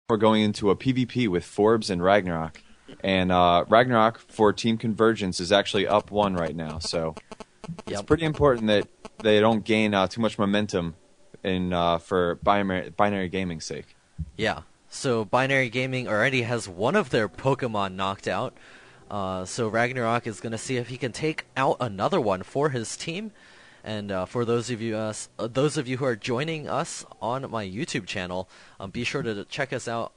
we're going into a PvP with Forbes and Ragnarok. And Ragnarok for Team Convergence is actually up 1 right now. So it's pretty important that they don't gain too much momentum for binary gaming's sake. Yeah. So Binary Gaming already has one of their Pokemon knocked out. So Ragnarok is going to see if he can take out another one for his team. And for those of you who are joining us on my YouTube channel, be sure to check us out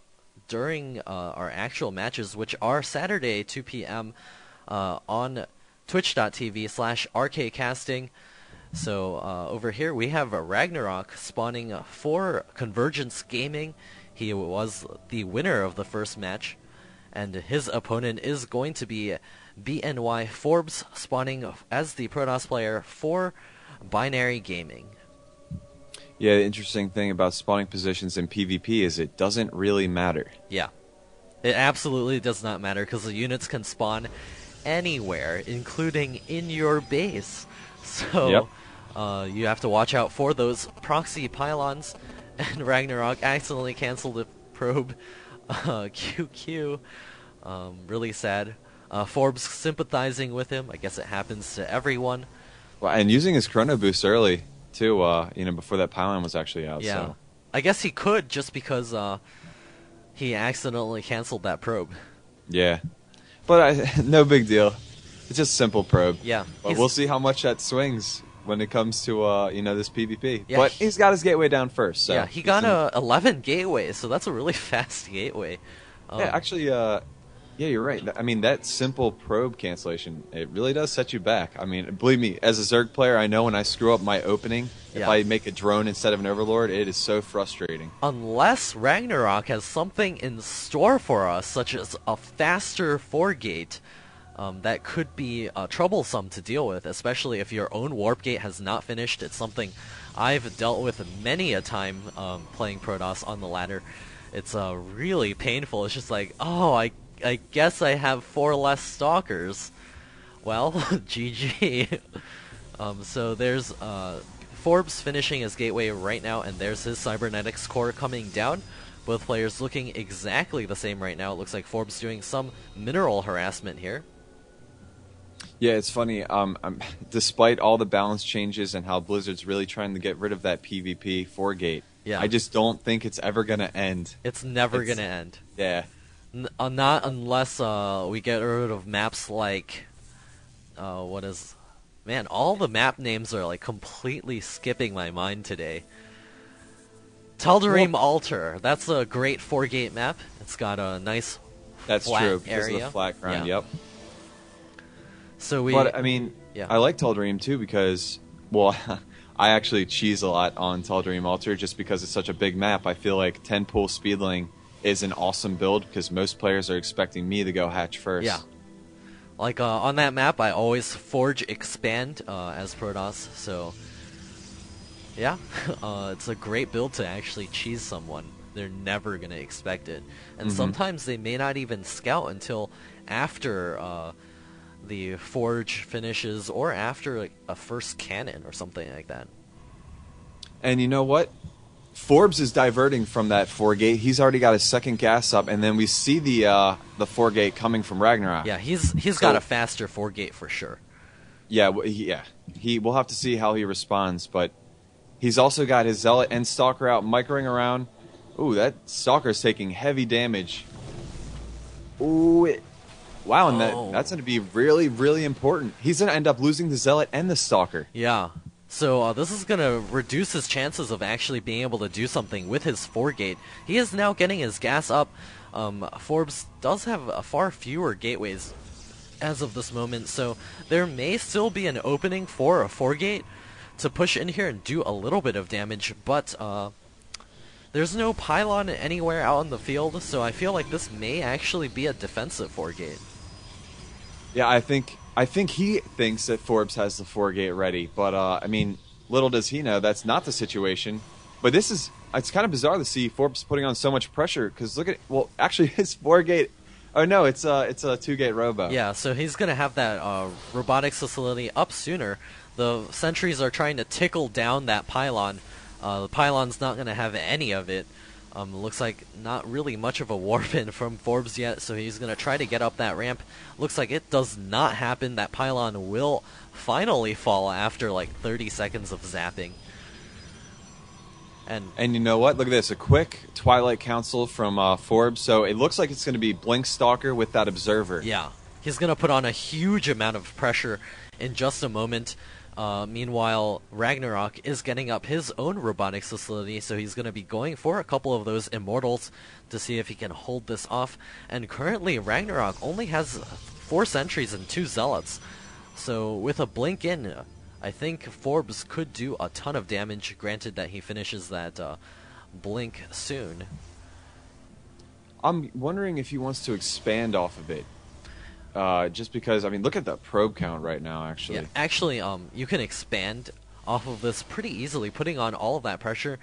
during our actual matches, which are Saturday 2 p.m. On twitch.tv/rkcasting. So over here we have Ragnarok spawning for Convergence Gaming. He was the winner of the first match, and his opponent is going to be BNY Forbes, spawning as the Protoss player for Binary Gaming. Yeah, the interesting thing about spawning positions in PvP is it doesn't really matter. Yeah, it absolutely does not matter because the units can spawn anywhere, including in your base. So you have to watch out for those proxy pylons. And Ragnarok accidentally canceled the probe. QQ. Really sad. Forbes sympathizing with him. I guess it happens to everyone. Well, and using his chrono boost early too. Before that pylon was actually out. Yeah. So. I guess he could just because he accidentally canceled that probe. Yeah, but no big deal. It's just a simple probe. Yeah. But we'll see how much that swings when it comes to this PvP. Yeah, but he's got his gateway down first. So yeah, he got 11 gateways, so that's a really fast gateway. Yeah, actually, you're right. I mean, that simple probe cancellation, it really does set you back. I mean, believe me, as a Zerg player, I know when I screw up my opening, if I make a drone instead of an Overlord, it is so frustrating. Unless Ragnarok has something in store for us, such as a faster 4-gate, that could be troublesome to deal with, especially if your own warp gate has not finished. It's something I've dealt with many a time playing Protoss on the ladder. It's really painful. It's just like, oh, I guess I have 4 less stalkers. Well, GG. So there's Forbes finishing his gateway right now, and there's his cybernetics core coming down. Both players looking exactly the same right now. It looks like Forbes doing some mineral harassment here. Yeah, it's funny. Despite all the balance changes and how Blizzard's really trying to get rid of that PvP 4-gate, I just don't think it's ever going to end. It's never going to end. Yeah. Not unless we get rid of maps like... Man, all the map names are like completely skipping my mind today. Tel'Darim Altar. That's a great 4-gate map. It's got a nice flat true, because area. of the flat ground, yep. So But, I mean, I like Tel'Darim too because, well, I actually cheese a lot on Tel'Darim Altar just because it's such a big map. I feel like 10-pool Speedling is an awesome build because most players are expecting me to go hatch first. Yeah. Like, on that map, I always Forge Expand as Protoss, so... Yeah, it's a great build to actually cheese someone. They're never going to expect it. And sometimes they may not even scout until after the Forge finishes or after like, a first cannon or something like that. And you know what? Forbes is diverting from that 4-gate. He's already got his second gas up, and then we see the 4-gate coming from Ragnarok. Yeah, he's got a faster 4-gate for sure. Yeah, we'll have to see how he responds, but he's also got his Zealot and Stalker out microing around. Ooh, that Stalker's taking heavy damage. Ooh, wow, and that's going to be really, really important. He's going to end up losing the Zealot and the Stalker. Yeah. So this is going to reduce his chances of actually being able to do something with his 4-gate. He is now getting his gas up. Forbes does have far fewer gateways as of this moment, so there may still be an opening for a 4-gate to push in here and do a little bit of damage, but there's no pylon anywhere out in the field, so I feel like this may actually be a defensive 4-gate. Yeah, I think he thinks that Forbes has the 4-gate ready, but I mean, little does he know that's not the situation. But it's kind of bizarre to see Forbes putting on so much pressure because look at, well, actually his 4-gate. Oh no, it's a 2-gate robo. Yeah, so he's gonna have that robotics facility up sooner. The sentries are trying to tickle down that pylon. The pylon's not gonna have any of it. Looks like not really much of a warp in from Forbes yet, so he's going to try to get up that ramp. Looks like it does not happen. That pylon will finally fall after like 30 seconds of zapping. And you know what? Look at this. A quick Twilight Council from Forbes. So it looks like it's going to be Blink Stalker with that Observer. Yeah. He's going to put on a huge amount of pressure in just a moment. Meanwhile, Ragnarok is getting up his own robotics facility, so he's going to be going for a couple of those Immortals to see if he can hold this off. And currently, Ragnarok only has 4 sentries and 2 zealots. So with a blink in, I think Forbes could do a ton of damage, granted that he finishes that blink soon. I'm wondering if he wants to expand off of it. Just because, I mean, look at that probe count right now, actually. Yeah, actually, you can expand off of this pretty easily, putting on all of that pressure.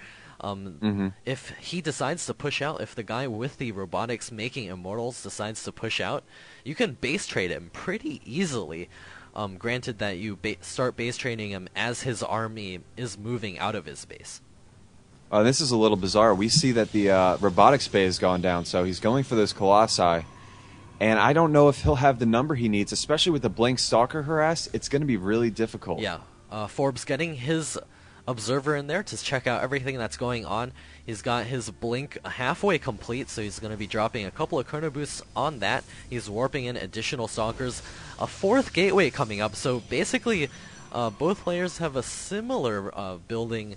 If he decides to push out, if the guy with the robotics making Immortals decides to push out, you can base trade him pretty easily. Granted that you start base trading him as his army is moving out of his base. This is a little bizarre. We see that the robotics bay has gone down, so he's going for those Colossi. And I don't know if he'll have the number he needs, especially with the Blink Stalker harass. It's going to be really difficult. Yeah, Forbes getting his Observer in there to check out everything that's going on. He's got his Blink halfway complete, so he's going to be dropping a couple of Chrono Boosts on that. He's warping in additional Stalkers. A 4th Gateway coming up, so basically both players have a similar buildings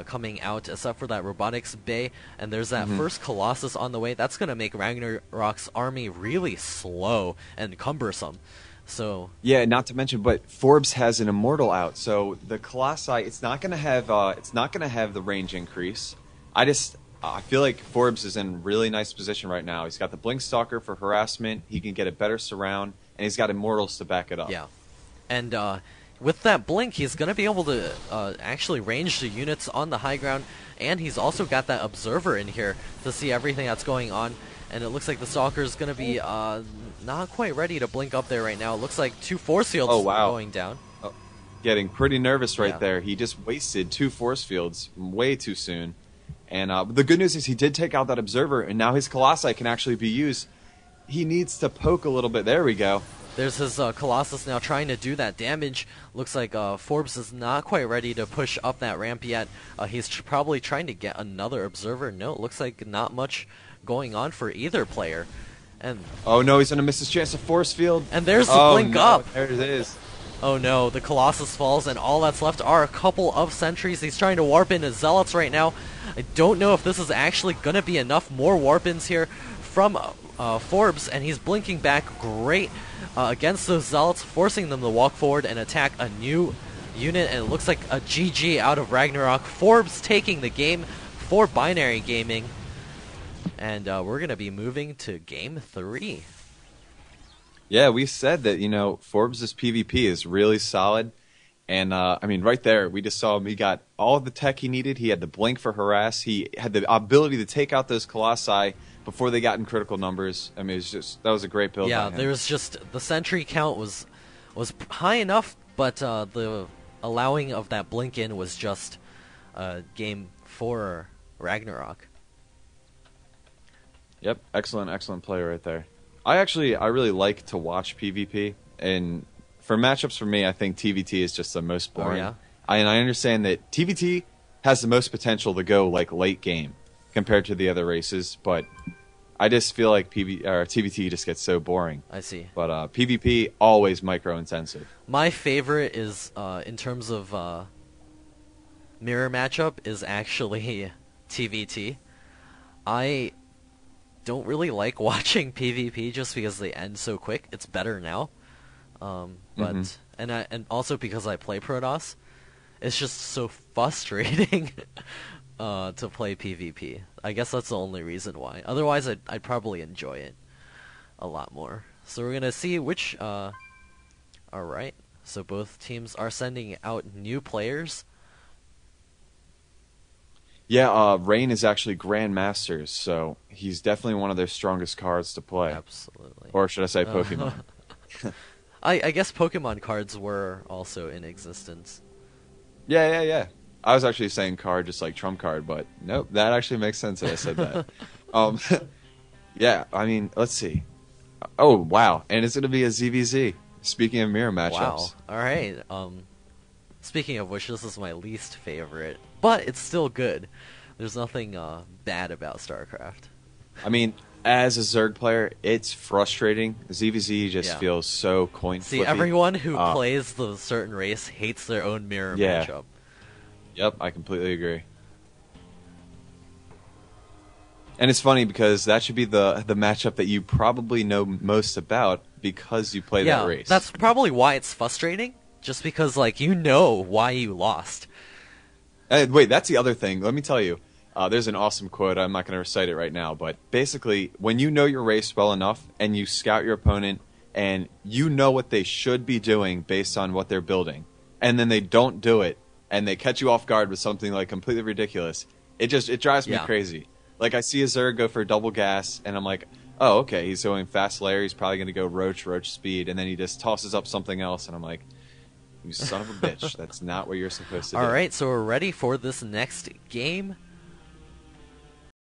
coming out, except for that robotics bay, and there's that first Colossus on the way. That's going to make Ragnarok's army really slow and cumbersome. So yeah, not to mention, but Forbes has an Immortal out, so the Colossi, it's not going to have the range increase. I feel like Forbes is in really nice position right now. He's got the Blink Stalker for harassment. He can get a better surround, and he's got Immortals to back it up. Yeah, and with that blink, he's going to be able to actually range the units on the high ground, and he's also got that Observer in here to see everything that's going on. And it looks like the Stalker is going to be not quite ready to blink up there right now. It looks like 2 force fields going down. Oh, getting pretty nervous right there. He just wasted 2 force fields way too soon. And the good news is he did take out that Observer, and now his Colossi can actually be used. He needs to poke a little bit. There we go. There's his Colossus now trying to do that damage. Looks like Forbes is not quite ready to push up that ramp yet. He's probably trying to get another Observer. No, it looks like not much going on for either player. And oh no, he's going to miss his chance to force field. And there's the blink up. There it is. Oh no, the Colossus falls, and all that's left are a couple of sentries. He's trying to warp in his Zealots right now. I don't know if this is actually going to be enough more warp-ins here from Forbes, and he's blinking back great against those Zealots, forcing them to walk forward and attack a new unit, and it looks like a GG out of Ragnarok. Forbes taking the game for Binary Gaming, and we're going to be moving to Game 3. Yeah, we said that, Forbes' PvP is really solid. And, I mean, right there, we just saw him. He got all of the tech he needed. He had the blink for harass. He had the ability to take out those Colossi before they got in critical numbers. I mean, that was a great build. Yeah, there was just, the sentry count was high enough, but the allowing of that blink in was just game for Ragnarok. Yep, excellent play right there. I really like to watch PvP, and for matchups for me, I think TVT is just the most boring. Oh, yeah? I understand that TVT has the most potential to go like late game compared to the other races, but I just feel like TVT just gets so boring. I see. But PvP always micro intensive. My favorite is in terms of mirror matchup is actually TVT. I don't really like watching PvP just because they end so quick. It's better now. But and also because I play Protoss, it's just so frustrating to play PvP. I guess that's the only reason why. Otherwise, I'd probably enjoy it a lot more. So we're gonna see which. All right. So both teams are sending out new players. Yeah, Rain is actually Grandmasters, so he's definitely one of their strongest cards to play. Absolutely. Or should I say Pokemon? I guess Pokemon cards were also in existence. Yeah. I was actually saying card just like trump card, but nope, that actually makes sense that I said that. um, yeah, I mean, let's see. Oh, wow. And it's going to be a ZVZ. Speaking of mirror matchups. Wow. All right. Speaking of which, this is my least favorite, but it's still good. There's nothing bad about StarCraft. I mean, as a Zerg player, it's frustrating. ZVZ just feels so coin-flippy. See, everyone who plays the certain race hates their own mirror matchup. Yep, I completely agree. And it's funny because that should be the matchup that you probably know most about because you play that race. That's probably why it's frustrating. Just because, like, you know why you lost. Wait, that's the other thing. Let me tell you. There's an awesome quote. I'm not going to recite it right now. But basically, when you know your race well enough and you scout your opponent and you know what they should be doing based on what they're building, and then they don't do it, and they catch you off guard with something, like, completely ridiculous, it drives me crazy. Like, I see a Zerg go for double gas, and I'm like, oh, okay, he's going fast layer. He's probably going to go roach speed, and then he just tosses up something else, and I'm like, you son of a bitch. That's not what you're supposed to do. All right, so we're ready for this next game.